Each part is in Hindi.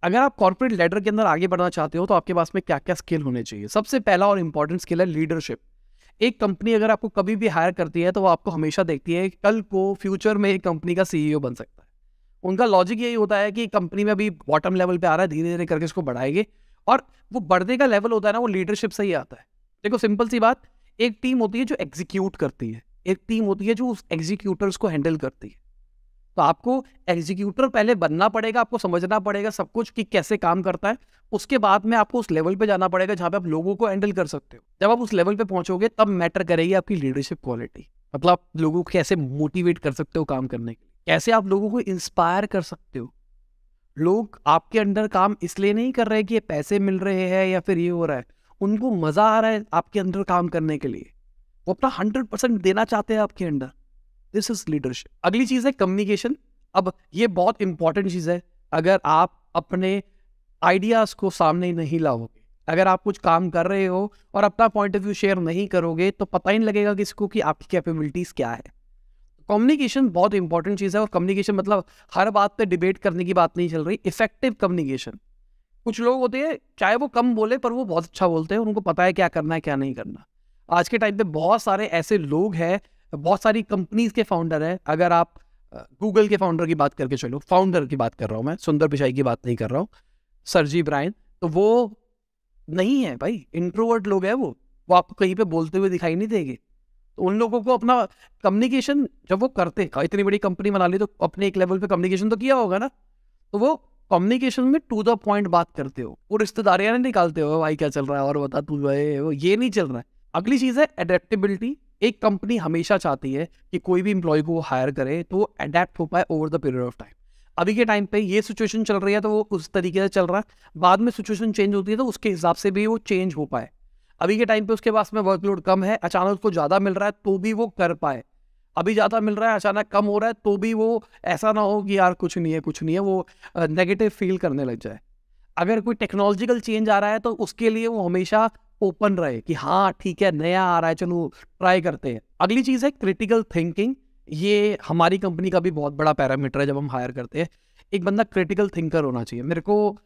अगर आप कॉर्पोरेट लेडर के अंदर आगे बढ़ना चाहते हो तो आपके पास में क्या क्या स्किल होने चाहिए। सबसे पहला और इंपॉर्टेंट स्किल है लीडरशिप। एक कंपनी अगर आपको कभी भी हायर करती है तो वो आपको हमेशा देखती है कि कल को फ्यूचर में एक कंपनी का सीईओ बन सकता है। उनका लॉजिक यही होता है कि कंपनी में अभी बॉटम लेवल पे आ रहा है, धीरे धीरे करके इसको बढ़ाएंगे, और वो बढ़ने का लेवल होता है ना, वो लीडरशिप से ही आता है। देखो सिंपल सी बात, एक टीम होती है जो एग्जीक्यूट करती है, एक टीम होती है जो उस एग्जीक्यूटर्स को हैंडल करती है। तो आपको एग्जीक्यूटर पहले बनना पड़ेगा, आपको समझना पड़ेगा सब कुछ कि कैसे काम करता है। उसके बाद में आपको उस लेवल पे जाना पड़ेगा जहां पे आप लोगों को हैंडल कर सकते हो। जब आप उस लेवल पे पहुंचोगे तब मैटर करेगी आपकी लीडरशिप क्वालिटी। मतलब आप लोगों को कैसे मोटिवेट कर सकते हो काम करने के लिए, कैसे आप लोगों को इंस्पायर कर सकते हो। लोग आपके अंडर काम इसलिए नहीं कर रहे कि ये पैसे मिल रहे हैं या फिर ये हो रहा है, उनको मजा आ रहा है आपके अंदर काम करने के लिए। वो अपना 100% देना चाहते हैं आपके अंडर। This is leadership. अगली चीज है कम्युनिकेशन। अब ये बहुत इंपॉर्टेंट चीज है। अगर आप अपने आइडियाज को सामने नहीं लाओगे, अगर आप कुछ काम कर रहे हो और अपना पॉइंट ऑफ व्यू शेयर नहीं करोगे, तो पता ही नहीं लगेगा किसको कि आपकी कैपेबिलिटीज क्या है। कम्युनिकेशन बहुत इंपॉर्टेंट चीज है। और कम्युनिकेशन मतलब हर बात पे डिबेट करने की बात नहीं चल रही, इफेक्टिव कम्युनिकेशन। कुछ लोग होते हैं चाहे वो कम बोले पर वो बहुत अच्छा बोलते हैं, उनको पता है क्या करना है क्या नहीं करना। आज के टाइम पे बहुत सारे ऐसे लोग हैं, बहुत सारी कंपनीज के फाउंडर हैं। अगर आप गूगल के फाउंडर की बात करके चलो, फाउंडर की बात कर रहा हूँ मैं, सुंदर पिचाई की बात नहीं कर रहा हूँ, सरजी ब्रायन, तो वो नहीं है भाई, इंट्रोवर्ट लोग हैं वो आपको कहीं पे बोलते हुए दिखाई नहीं देंगे। तो उन लोगों को अपना कम्युनिकेशन जब वो करते, इतनी बड़ी कंपनी बना ली तो अपने एक लेवल पे कम्युनिकेशन तो किया होगा ना, तो वो कम्युनिकेशन में टू द पॉइंट बात करते हो, वो रिश्तेदारियां नहीं निकालते हो भाई क्या चल रहा है और बता तू भाई, वो ये नहीं चल रहा है। अगली चीज है एडेप्टेबिलिटी। एक कंपनी हमेशा चाहती है कि कोई भी इंप्लॉय को हायर करे तो वो अडेप्ट हो पाए over the period of time. अभी के टाइम पे ये सिचुएशन चल रही है तो वो उस तरीके से चल रहा है, बाद में सिचुएशन चेंज होती है तो उसके हिसाब से भी वो चेंज हो पाए। अभी के टाइम पे उसके पास में वर्कलोड कम है, अचानक उसको ज्यादा मिल रहा है तो भी वो कर पाए। अभी ज्यादा मिल रहा है अचानक कम हो रहा है तो भी वो ऐसा ना हो कि यार कुछ नहीं है कुछ नहीं है, वो नेगेटिव फील करने लग जाए। अगर कोई टेक्नोलॉजिकल चेंज आ रहा है तो उसके लिए वो हमेशा ओपन रहे कि हाँ ठीक है नया आ रहा है चलो ट्राई करते हैं। अगली चीज है क्रिटिकल थिंकिंग। ये हमारी कंपनी का भी बहुत बड़ा पैरामीटर है जब हम हायर करते हैं। एक बंदा क्रिटिकल थिंकर होना चाहिए। मेरे को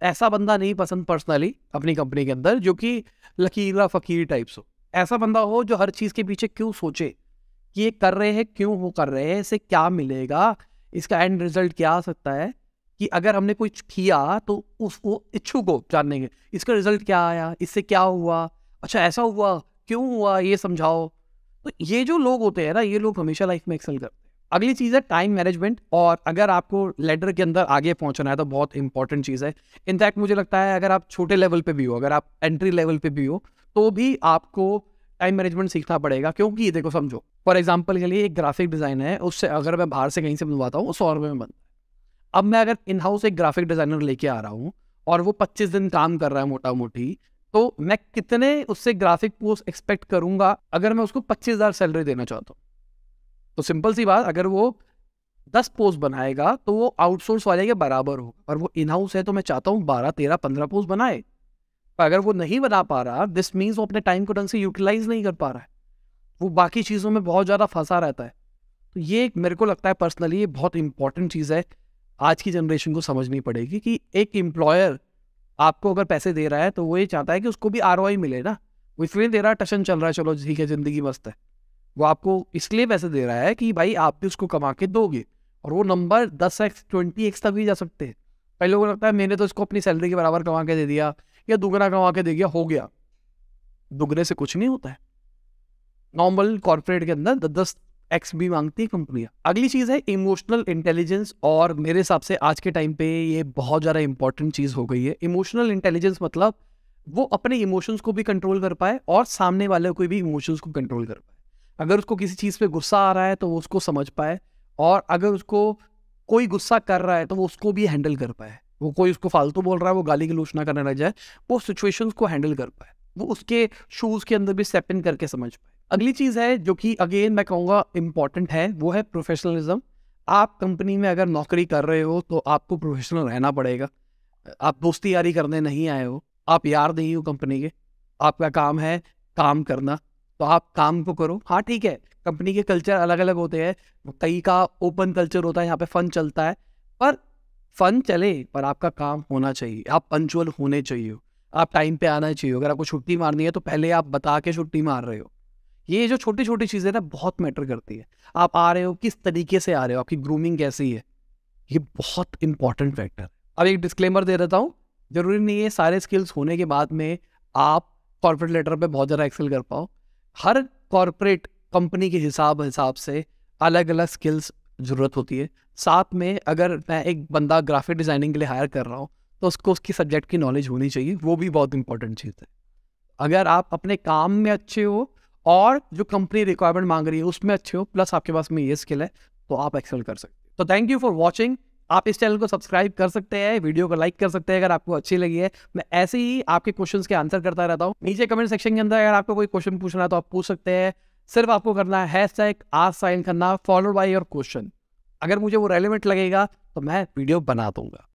ऐसा बंदा नहीं पसंद पर्सनली अपनी कंपनी के अंदर जो कि लकीरा फकीर टाइप्स हो। ऐसा बंदा हो जो हर चीज के पीछे क्यों सोचे कि ये कर रहे हैं, क्यों वो कर रहे हैं, इससे क्या मिलेगा, इसका एंड रिजल्ट क्या आ सकता है, कि अगर हमने कुछ किया तो उसको इच्छुक हो जानने के इसका रिजल्ट क्या आया, इससे क्या हुआ, अच्छा ऐसा हुआ, क्यों हुआ, ये समझाओ। तो ये जो लोग होते हैं ना, ये लोग हमेशा लाइफ में एक्सेल करते हैं। अगली चीज है टाइम मैनेजमेंट। और अगर आपको लेडर के अंदर आगे पहुंचना है तो बहुत इंपॉर्टेंट चीज है। इनफैक्ट मुझे लगता है अगर आप छोटे लेवल पे भी हो, अगर आप एंट्री लेवल पे भी हो, तो भी आपको टाइम मैनेजमेंट सीखना पड़ेगा। क्योंकि देखो समझो, फॉर एग्जाम्पल के लिए एक ग्राफिक डिजाइनर है, उससे अगर मैं बाहर से कहीं से बनवाता हूँ 100 रुपये में बनता है। अब मैं अगर इन हाउस एक ग्राफिक डिजाइनर लेके आ रहा हूँ और वो 25 दिन काम कर रहा है मोटा मोटी, तो मैं कितने उससे ग्राफिक पोस्ट एक्सपेक्ट करूंगा अगर मैं उसको 25,000 सैलरी देना चाहता हूँ। तो सिंपल सी बात, अगर वो 10 पोस्ट बनाएगा तो वो आउटसोर्स वाले के बराबर होगा। और वो इन हाउस है तो मैं चाहता हूँ 12 13 15 पोस्ट बनाए। पर अगर वो नहीं बना पा रहा, दिस मीन्स वो अपने टाइम को ढंग से यूटिलाइज नहीं कर पा रहा है, वो बाकी चीजों में बहुत ज्यादा फंसा रहता है। तो ये मेरे को लगता है पर्सनली ये बहुत इंपॉर्टेंट चीज है, आज की जनरेशन को समझनी पड़ेगी कि एक एम्प्लॉयर आपको अगर पैसे दे रहा है तो वो ये चाहता है कि उसको भी ROI मिले ना। वो इसलिए दे रहा है टशन चल रहा है चलो ठीक है जिंदगी मस्त है, वो आपको इसलिए पैसे दे रहा है कि भाई आप भी उसको कमा के दोगे। और वो नंबर 10x 20x तक भी जा सकते हैं। कई लोगों को लगता है मैंने तो इसको अपनी सैलरी के बराबर कमा के दे दिया या दुगना कमा के दे दिया, हो गया। दुगने से कुछ नहीं होता है। नॉर्मल कॉर्पोरेट के अंदर 10x भी मांगती है कंपनियां। अगली चीज है इमोशनल इंटेलिजेंस। और मेरे हिसाब से आज के टाइम पे ये बहुत ज्यादा इंपॉर्टेंट चीज हो गई है। इमोशनल इंटेलिजेंस मतलब वो अपने इमोशंस को भी कंट्रोल कर पाए और सामने वाले को भी इमोशंस को कंट्रोल कर पाए। अगर उसको किसी चीज पे गुस्सा आ रहा है तो वो उसको समझ पाए, और अगर उसको कोई गुस्सा कर रहा है तो वो उसको भी हैंडल कर पाए। वो कोई उसको फालतू बोल रहा है, वो गाली गलौज ना करने लग जाए, वो सिचुएशंस को हैंडल कर पाए, वो उसके शूज के अंदर भी स्टेप इन करके समझ पाए। अगली चीज है जो कि अगेन मैं कहूँगा इंपॉर्टेंट है, वो है प्रोफेशनलिज्म। आप कंपनी में अगर नौकरी कर रहे हो तो आपको प्रोफेशनल रहना पड़ेगा। आप दोस्ती यारी करने नहीं आए हो, आप यार नहीं हो कंपनी के। आपका काम है काम करना, तो आप काम को करो। हाँ ठीक है, कंपनी के कल्चर अलग अलग होते हैं, कई का ओपन कल्चर होता है, यहाँ पे फन चलता है, पर फन चले पर आपका काम होना चाहिए, आप पंचुअल होने चाहिए, आप टाइम पे आना चाहिए। अगर आपको छुट्टी मारनी है तो पहले आप बता के छुट्टी मार रहे हो। ये जो छोटी छोटी चीज़ें ना बहुत मैटर करती है। आप आ रहे हो किस तरीके से आ रहे हो, आपकी ग्रूमिंग कैसी है, ये बहुत इंपॉर्टेंट फैक्टर है। अब एक डिस्क्लेमर दे देता हूँ, जरूरी नहीं है सारे स्किल्स होने के बाद में आप कॉर्पोरेट लेटर पे बहुत ज़्यादा एक्सेल कर पाओ। हर कॉर्पोरेट कंपनी के हिसाब से अलग अलग स्किल्स ज़रूरत होती है। साथ में अगर मैं एक बंदा ग्राफिक डिज़ाइनिंग के लिए हायर कर रहा हूँ तो उसको उसकी सब्जेक्ट की नॉलेज होनी चाहिए, वो भी बहुत इंपॉर्टेंट चीज़ है। अगर आप अपने काम में अच्छे हो और जो कंपनी रिक्वायरमेंट मांग रही है उसमें अच्छे हो, प्लस आपके पास में ये स्किल है, तो आप एक्सेल कर सकते हो। तो थैंक यू फॉर वॉचिंग। आप इस चैनल को सब्सक्राइब कर सकते हैं, वीडियो को लाइक कर सकते हैं अगर आपको अच्छी लगी है। मैं ऐसे ही आपके क्वेश्चंस के आंसर करता रहता हूँ। नीचे कमेंट सेक्शन के अंदर अगर आपको कोई क्वेश्चन पूछना है तो आप पूछ सकते हैं। सिर्फ आपको करना है #ask करना फॉलोड बाय योर क्वेश्चन। अगर मुझे वो रेलिवेंट लगेगा तो मैं वीडियो बना दूंगा।